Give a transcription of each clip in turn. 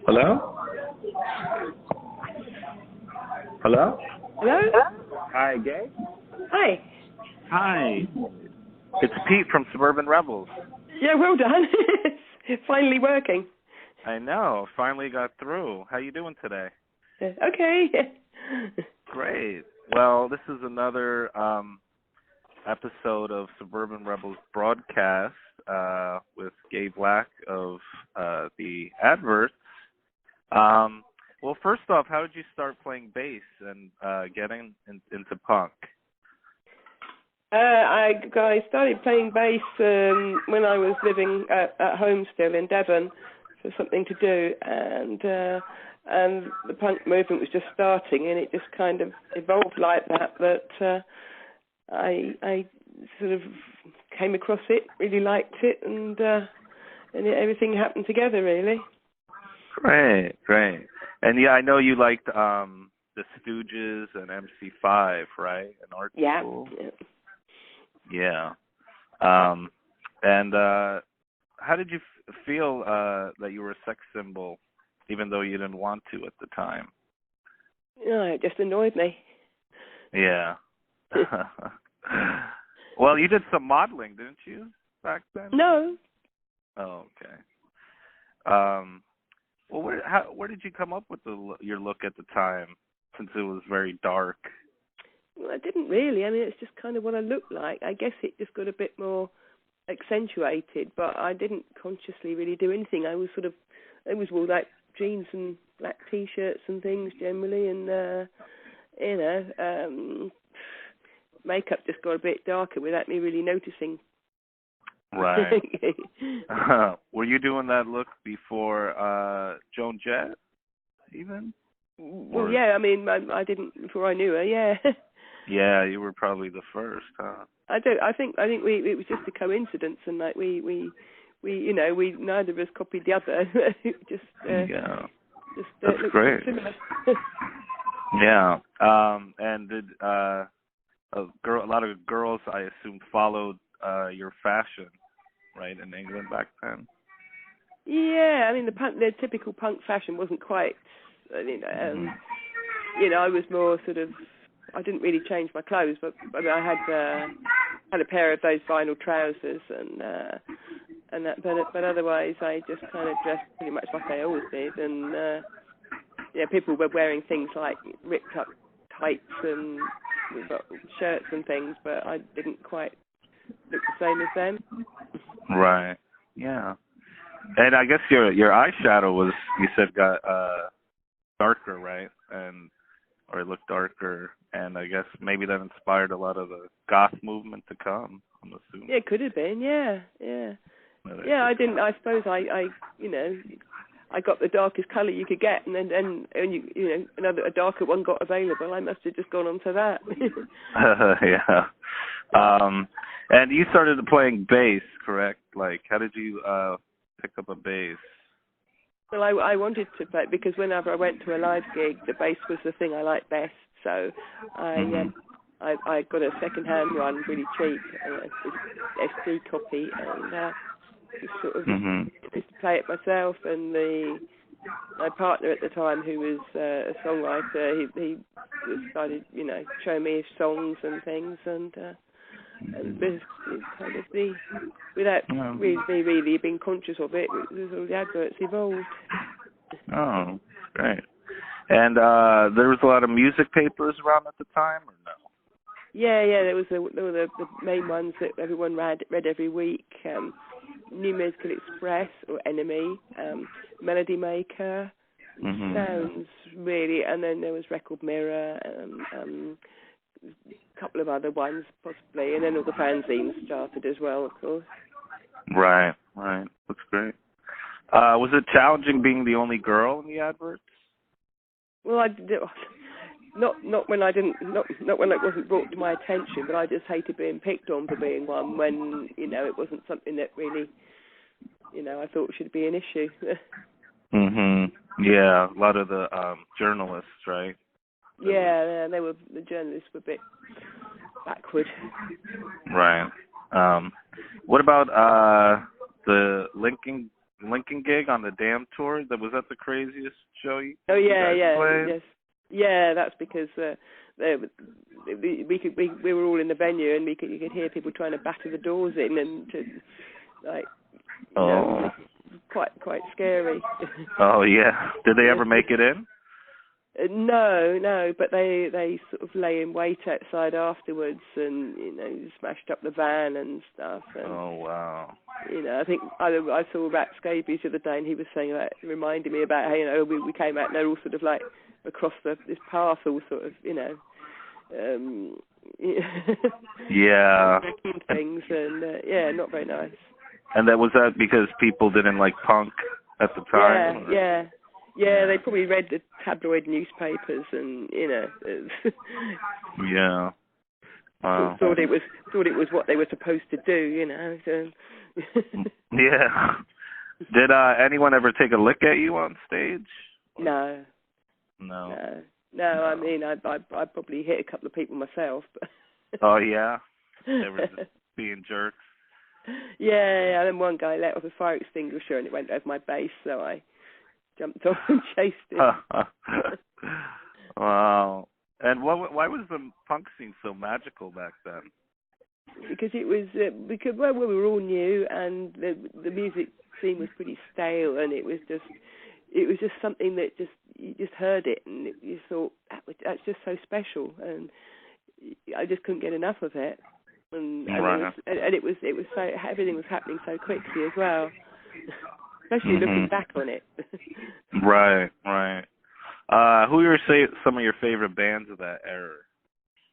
Hello? Hello? Hello? Hi, Gaye? Hi. Hi. It's Pete from Suburban Rebels. Yeah, well done. It's finally working. I know. Finally got through. How you doing today? Okay. Great. Well, this is another episode of Suburban Rebels broadcast with Gaye Black of the Adverts. Well, first off, how did you start playing bass and getting into punk? I started playing bass when I was living at home still in Devon for something to do, and the punk movement was just starting, and it just kind of evolved like that. I sort of came across it, really liked it, and everything happened together, really. Great. And yeah, I know you liked the Stooges and MC5, right? In art school. Yeah. And how did you feel that you were a sex symbol, even though you didn't want to at the time? No, it just annoyed me. Yeah. Well, you did some modeling, didn't you, back then? No. Oh, okay. Well, where did you come up with your look at the time, since it was very dark? Well, I didn't really. I mean, it's just kind of what I looked like. I guess it just got a bit more accentuated, but I didn't consciously really do anything. I was wore like jeans and black T-shirts and things generally, and makeup just got a bit darker without me really noticing. Right. Were you doing that look before Joan Jett, even? Well, yeah. I mean, I didn't before I knew her. Yeah. Yeah, you were probably the first, huh? I think it was just a coincidence, and like we neither of us copied the other. That's great. Similar. Yeah. And did a lot of girls, I assume, followed your fashion, right, in England back then? Yeah, I mean the typical punk fashion wasn't quite. I was more sort of. I didn't really change my clothes, but I had a pair of those vinyl trousers and that. But otherwise, I just kind of dressed pretty much like I always did. And people were wearing things like ripped up tights and shirts and things, but I didn't quite look the same as them. Right. Yeah. And I guess your eyeshadow was, you said, got darker, right? Or it looked darker, and I guess maybe that inspired a lot of the goth movement to come, I'm assuming. Yeah, it could have been, yeah. Yeah, I didn't. I suppose I got the darkest colour you could get, and then a darker one got available. I must have just gone on to that. Yeah. And you started playing bass, correct? Like, how did you pick up a bass? Well, I wanted to play because whenever I went to a live gig, the bass was the thing I liked best. So I got a second-hand one, really cheap, SD copy, and just sort of used to play it myself. And my partner at the time, who was a songwriter, he started, showing me his songs and things, and this kind of without really being conscious of it, all the adverts evolved. Oh, great. And there was a lot of music papers around at the time, or no? Yeah, there were the main ones that everyone read every week. New Musical Express or Enemy, Melody Maker, Sounds really, and then there was Record Mirror, a couple of other ones possibly, and then all the fanzines started as well, of course. Right. That's great. Was it challenging being the only girl in the Adverts? Well, not when it wasn't brought to my attention, but I just hated being picked on for being one when it wasn't something that really I thought should be an issue. Yeah, a lot of the journalists, right? Yeah, the journalists were a bit backward. Right. What about the linking Lincoln gig on the Damn tour? Was that the craziest show you Oh yeah, guys yeah, played? yes, yeah. That's because we were all in the venue, and you could hear people trying to batter the doors in, and to like, you know, quite scary. Oh yeah. Did they ever make it in? No, but they sort of lay in wait outside afterwards, and you know, smashed up the van and stuff. And, oh wow. You know, I think I saw Rat Scabies the other day, and he was saying that, reminding me about how, you know, we came out and they're all sort of like across this path, all sort of, you know, yeah, things, and yeah, not very nice. And was that because people didn't like punk at the time? Yeah. They probably read the tabloid newspapers, and you know, yeah, wow. thought it was what they were supposed to do, you know. So. Yeah. Did anyone ever take a lick at you on stage? No. I mean, I probably hit a couple of people myself. But oh yeah, they were just being jerks. Yeah, and then one guy let off a fire extinguisher and it went over my bass, so I jumped off and chased it. Wow. And why was the punk scene so magical back then? Because it was we were all new, and the music scene was pretty stale, and it was just something that you just heard it, and you thought that's just so special, and I just couldn't get enough of it. And it was so, everything was happening so quickly as well, especially looking back on it. Right. Who are some of your favorite bands of that era?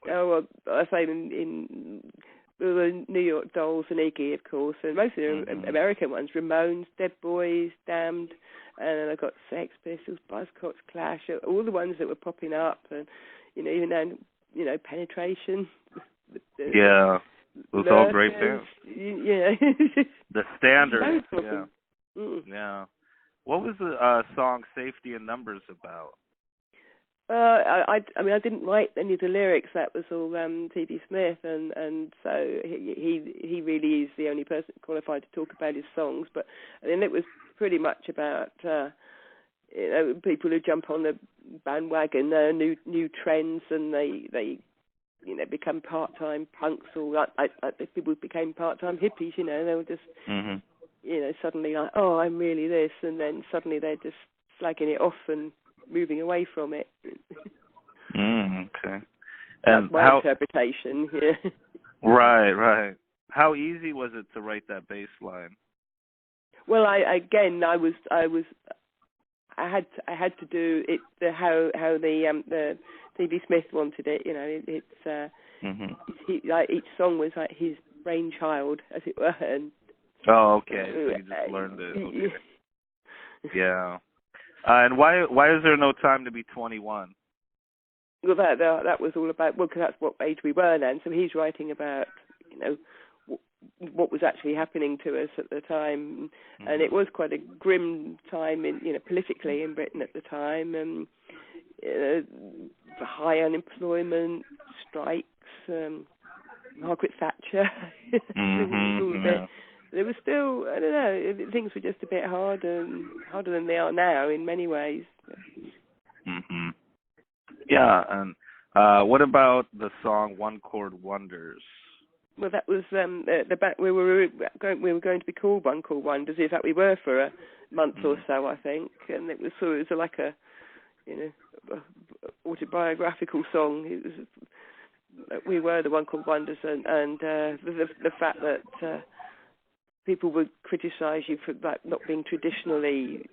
Oh, well, I say in the New York Dolls and Iggy, of course, and most of the American ones: Ramones, Dead Boys, Damned, and then I got Sex Pistols, Buzzcocks, Clash, all the ones that were popping up, and you know, even then, you know, Penetration. Yeah, those all great bands. Yeah, the standard. Yeah. Yeah. What was the song "Safety in Numbers" about? I mean, I didn't write any of the lyrics. That was all T.B. Smith, and so he really is the only person qualified to talk about his songs. But then it was pretty much about you know, people who jump on the bandwagon, new trends, and they you know, become part-time punks, or people became part-time hippies. You know, they were just you know, suddenly like, oh, I'm really this, and then suddenly they're just slagging it off and moving away from it. Okay. And that's my interpretation. Yeah. Right. How easy was it to write that bass line? Well, I had to do it how the T.B. Smith wanted it. You know, it's like each song was like his brainchild, as it were. And oh, okay. So you just learned it. Okay. Yeah. And why is there no time to be 21? Well, that was all about, well, because that's what age we were then. So he's writing about, you know, what was actually happening to us at the time, and it was quite a grim time in, you know, politically in Britain at the time, and high unemployment, strikes, Margaret Thatcher. There was still, I don't know, things were just a bit harder than they are now in many ways. Yeah, and what about the song "One Chord Wonders"? Well, that was we were going to be called One Chord Wonders. In fact, we were for a month or so, I think, and it was like a, you know, autobiographical song. It was, we were the One Chord Wonders, and the fact that people would criticise you for like not being traditionally,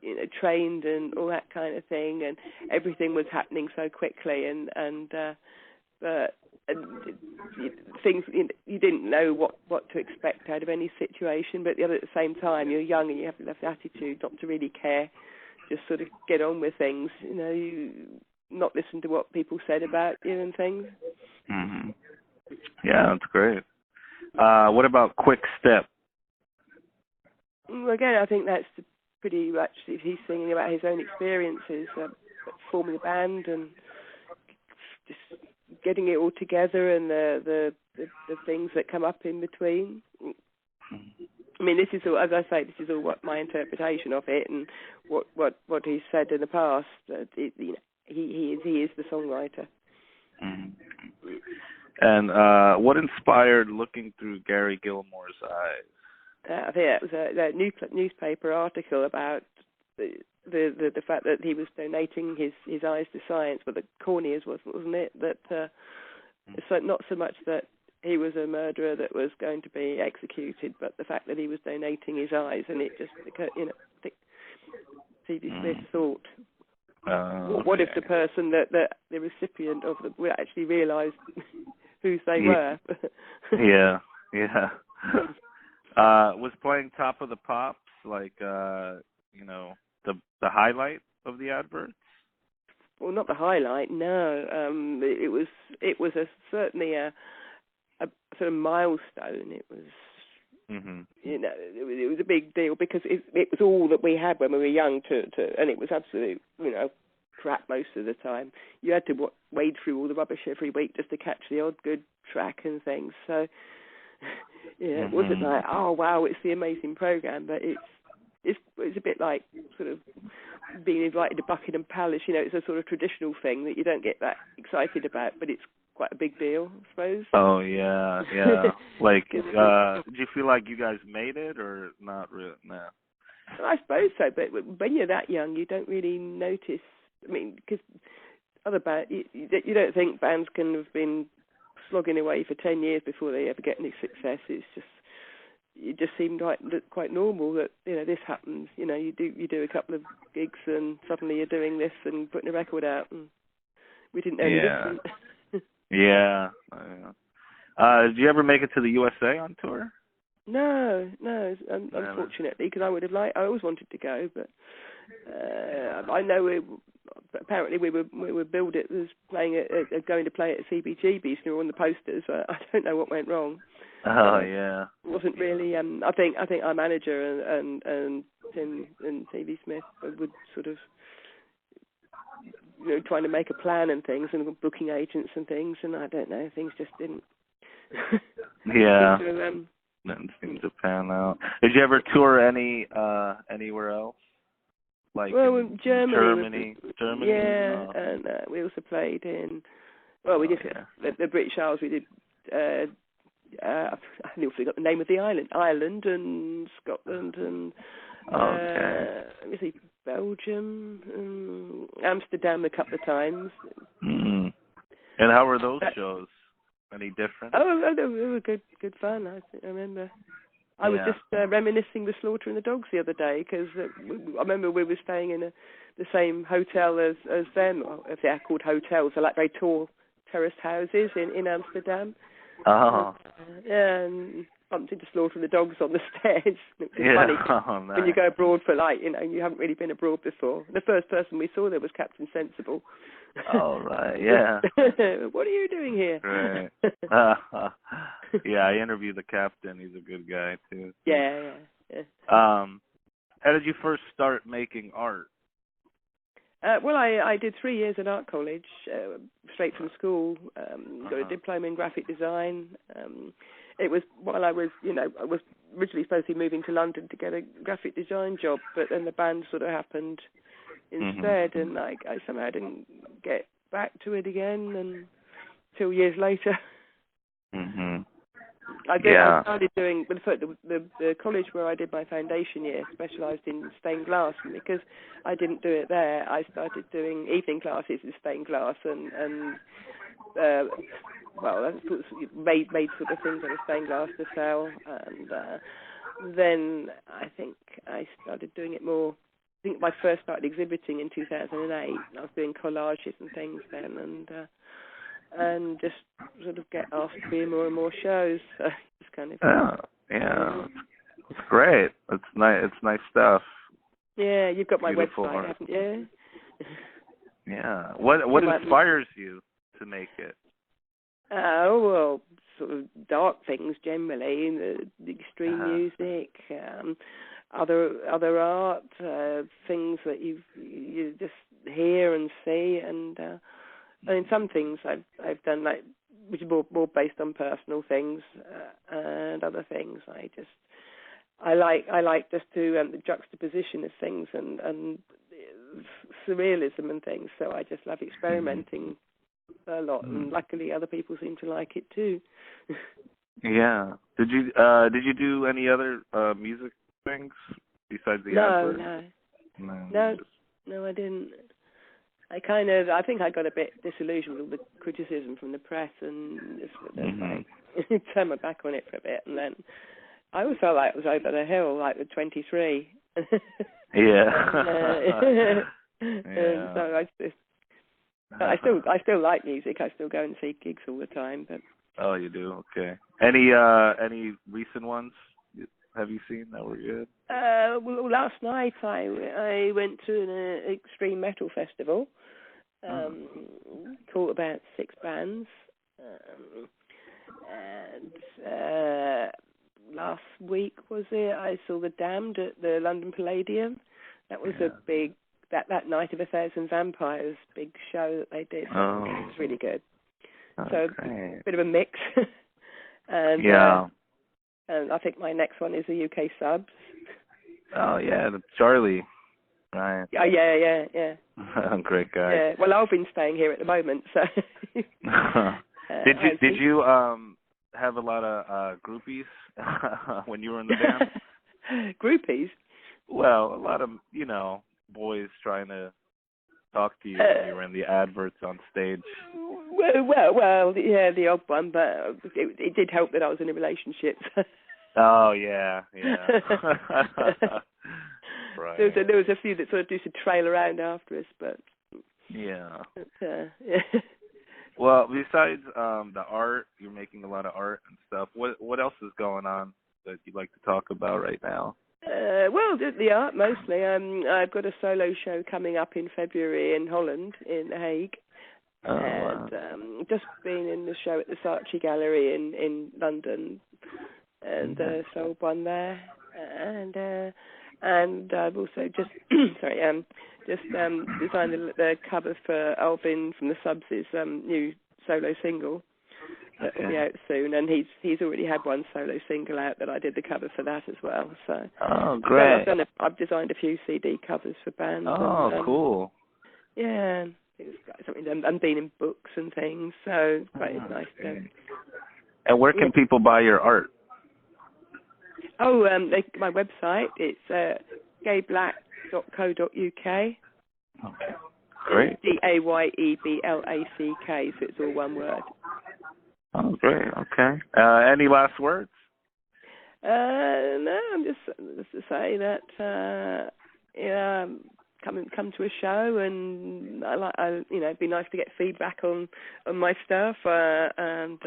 you know, trained and all that kind of thing, and everything was happening so quickly, and things, you didn't know what to expect out of any situation, but at the same time you're young and you have the attitude not to really care, just sort of get on with things, you know, you not listen to what people said about you and things. Yeah, that's great. What about "Quick Step"? Well, again, I think that's pretty much, he's singing about his own experiences, forming a band and just getting it all together, and the things that come up in between. I mean, this is all, as I say, this is all what my interpretation of it and what he's said in the past. He is the songwriter. Mm-hmm. And what inspired looking through Gary Gilmore's eyes? I think it was a newspaper article about the fact that he was donating his eyes to science, but the corneas wasn't it? That so not so much that he was a murderer that was going to be executed, but the fact that he was donating his eyes, and it just occurred, C.B. Smith thought, what if the person that the recipient of the actually realised whose they were? Yeah. Was playing Top of the Pops like the highlight of the adverts? Well, not the highlight. No, it was certainly a sort of milestone. It was, it was a big deal because it was all that we had when we were young and it was absolute, crap most of the time. You had to wade through all the rubbish every week just to catch the odd good track and things. So, it wasn't like, oh wow, it's the amazing program, but it's a bit like sort of being invited to Buckingham Palace. It's a sort of traditional thing that you don't get that excited about, but it's quite a big deal, I suppose. Oh yeah. Like, did you feel like you guys made it or not really? No. I suppose so, but when you're that young, you don't really notice. I mean, because other bands, you don't think bands can have been slogging away for 10 years before they ever get any success. It just seemed quite normal that this happens. You do a couple of gigs and suddenly you're doing this and putting a record out, and we didn't know any different. Yeah. Did you ever make it to the USA on tour? No, unfortunately, because I would have liked. I always wanted to go, but I know apparently we were billed it as going to play at CBGB's, and we were on the posters. I don't know what went wrong. Oh yeah. It wasn't really. I think our manager and Tim and C.B. Smith would sort of trying to make a plan and things, and booking agents and things, and I don't know, things just didn't. Yeah. Didn't seem to pan out. Did you ever tour anywhere else? Like Germany. Yeah, and we also played in. Well, we did the British Isles. We did. I forgot the name of the island. Ireland and Scotland and. Let me see, Belgium, Amsterdam a couple of times. And how were those shows? Any different? Oh, they were good fun. I remember. I was just reminiscing the Slaughter and the Dogs the other day because I remember we were staying in the same hotel as them. If they're called hotels, they're like very tall terraced houses in Amsterdam. Oh. And bumped into Slaughter and the Dogs on the stairs. It was funny when you go abroad for you haven't really been abroad before. The first person we saw there was Captain Sensible. Oh, right, yeah. What are you doing here? Right. Yeah, I interviewed the captain. He's a good guy, too. Yeah. How did you first start making art? Well, I did 3 years at art college, straight from school. Got a diploma in graphic design. It was while I was originally supposed to be moving to London to get a graphic design job, but then the band sort of happened instead, and I somehow didn't get back to it again until years later. I started doing the college where I did my foundation year specialised in stained glass, and because I didn't do it there, I started doing evening classes in stained glass and made sort of things out of stained glass to sell, and then I think I started doing it more. I think I first started exhibiting in 2008. I was doing collages and things then, and just sort of get asked to be in more and more shows. So it's kind of it's great. It's nice. It's nice stuff. Yeah, you've got my Beautiful website, art. haven't you? Yeah. What inspires you to make it? Well, sort of dark things generally, the extreme music, other art, things that you just hear and see, and some things I've done which are more based on personal things, and other things I just I like just to the juxtaposition of things and surrealism and things. So I just love experimenting a lot, and luckily other people seem to like it too. Yeah. Did you do any other music things besides the Adverts? No, I didn't. I think I got a bit disillusioned with the criticism from the press and just turned my back on it for a bit, and then I always felt like it was over the hill, like with 23. Yeah. And so I still like music. I still go and see gigs all the time. But oh, you do? Okay. Any recent ones have you seen that were good? Well, last night I went to an extreme metal festival. Caught about 6 bands. And last week was it? I saw The Damned at the London Palladium. That was a big that Night of 1,000 Vampires big show that they did. Oh. It was really good. Okay. So a bit of a mix. And and I think my next one is the UK Subs. Oh yeah, Charlie. Right. Yeah. Great guy. Yeah. Well, I've been staying here at the moment, so. Did you have a lot of groupies when you were in the band? Groupies? Well, a lot of boys trying to talk to you when you were in the Adverts on stage. Well, yeah, the odd one, but it did help that I was in a relationship. Oh yeah. Right. There was a few that sort of used to trail around after us, but yeah. Yeah. Well, besides the art, you're making a lot of art and stuff. What else is going on that you'd like to talk about right now? Well, the art mostly. I've got a solo show coming up in February in Holland, in The Hague. Oh, and wow. just been in the show at the Saatchi Gallery in London, and sold one there. And I've also just designed the cover for Alvin from the Subs' new solo single that will be out soon, and he's already had one solo single out that I did the cover for that as well. So great! I've designed a few CD covers for bands. Oh, and, cool! Yeah, it's something and been in books and things, so it's quite nice. And where can people buy your art? Oh, my website, it's gayblack.co.uk. Okay, great. DAYEBLACK, so it's all one word. Oh, great. Okay. Any last words? No, I'm just to say that come to a show, and it'd be nice to get feedback on my stuff, and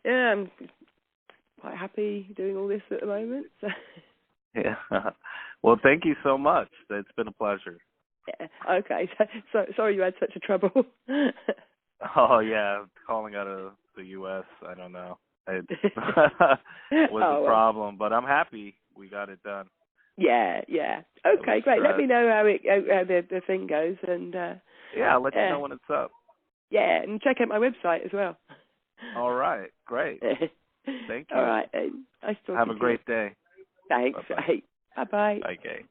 I'm quite happy doing all this at the moment. So. Yeah. Well, thank you so much. It's been a pleasure. Yeah. Okay. So sorry you had such a trouble. Oh yeah, calling out of the U.S. I don't know. It was a problem, but I'm happy we got it done. Yeah. Okay, great. Let me know how the thing goes, and yeah, I'll let you know when it's up. Yeah, and check out my website as well. All right, great. Thank you. All right. Nice talking to you. Have a great day. Thanks. Bye-bye. Bye-bye. Bye, Gaye.